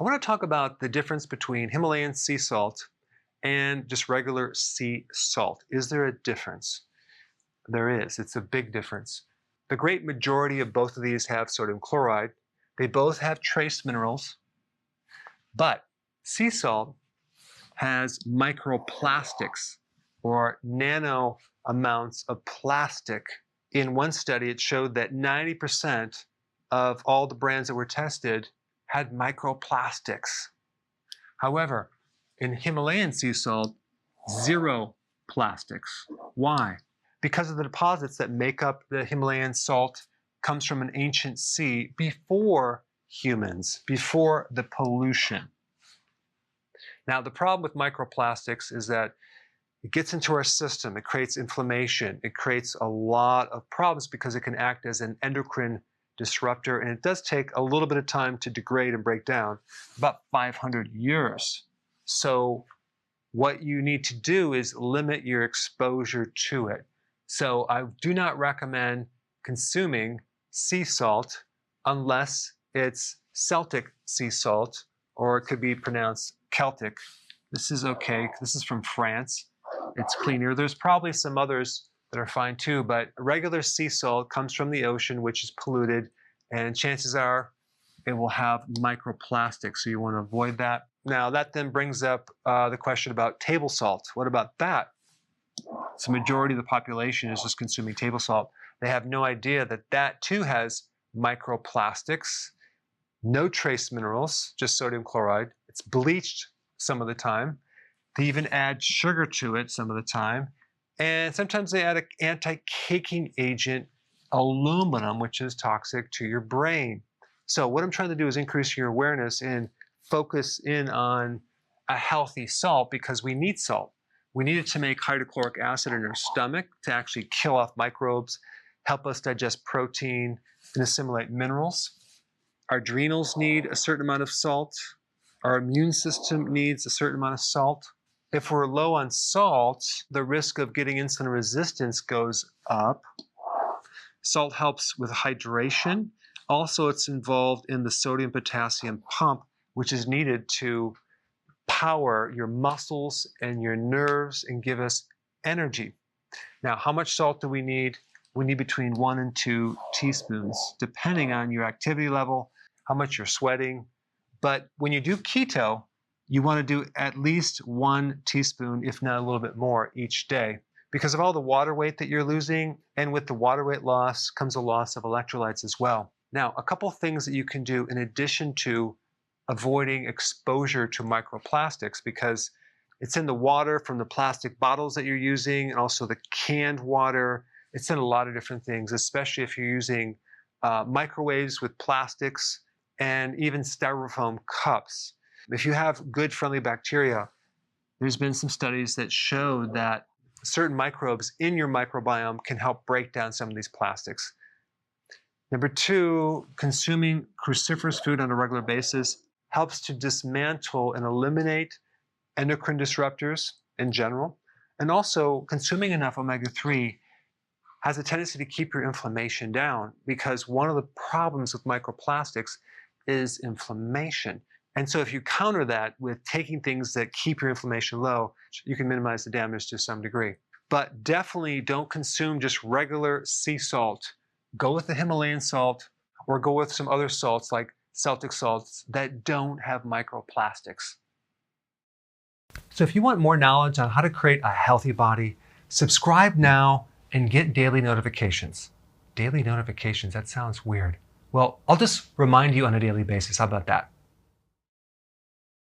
I want to talk about the difference between Himalayan sea salt and just regular sea salt. Is there a difference? There is. It's a big difference. The great majority of both of these have sodium chloride. They both have trace minerals, but sea salt has microplastics or nano amounts of plastic. In one study, it showed that 90% of all the brands that were tested had microplastics. However, in Himalayan sea salt, zero plastics. Why? Because of the deposits that make up the Himalayan salt comes from an ancient sea before humans, before the pollution. Now, the problem with microplastics is that it gets into our system, it creates inflammation, it creates a lot of problems because it can act as an endocrine disruptor, and it does take a little bit of time to degrade and break down, about 500 years. So what you need to do is limit your exposure to it. So I do not recommend consuming sea salt unless it's Celtic sea salt, or it could be pronounced Celtic. This is okay. This is from France. It's cleaner. There's probably some others that are fine too, but regular sea salt comes from the ocean, which is polluted, and chances are it will have microplastics, so you want to avoid that. Now, that then brings up the question about table salt. What about that? So the majority of the population is just consuming table salt. They have no idea that that too has microplastics, no trace minerals, just sodium chloride. It's bleached some of the time. They even add sugar to it some of the time. And sometimes they add an anti-caking agent, aluminum, which is toxic to your brain. So what I'm trying to do is increase your awareness and focus in on a healthy salt, because we need salt. We need it to make hydrochloric acid in our stomach to actually kill off microbes, help us digest protein, and assimilate minerals. Our adrenals need a certain amount of salt. Our immune system needs a certain amount of salt. If we're low on salt, the risk of getting insulin resistance goes up. Salt helps with hydration. Also, it's involved in the sodium-potassium pump, which is needed to power your muscles and your nerves and give us energy. Now, how much salt do we need? We need between 1 and 2 teaspoons, depending on your activity level, how much you're sweating. But when you do keto, you want to do at least 1 teaspoon, if not a little bit more, each day, because of all the water weight that you're losing. And with the water weight loss comes a loss of electrolytes as well. Now, a couple of things that you can do in addition to avoiding exposure to microplastics, because it's in the water from the plastic bottles that you're using, and also the canned water. It's in a lot of different things, especially if you're using microwaves with plastics and even styrofoam cups. If you have good friendly bacteria, there's been some studies that show that certain microbes in your microbiome can help break down some of these plastics. Number 2, consuming cruciferous food on a regular basis helps to dismantle and eliminate endocrine disruptors in general. And also, consuming enough omega-3 has a tendency to keep your inflammation down, because one of the problems with microplastics is inflammation. And so if you counter that with taking things that keep your inflammation low, you can minimize the damage to some degree. But definitely don't consume just regular sea salt. Go with the Himalayan salt, or go with some other salts like Celtic salts that don't have microplastics. So if you want more knowledge on how to create a healthy body, subscribe now and get daily notifications. Daily notifications, that sounds weird. Well, I'll just remind you on a daily basis. How about that?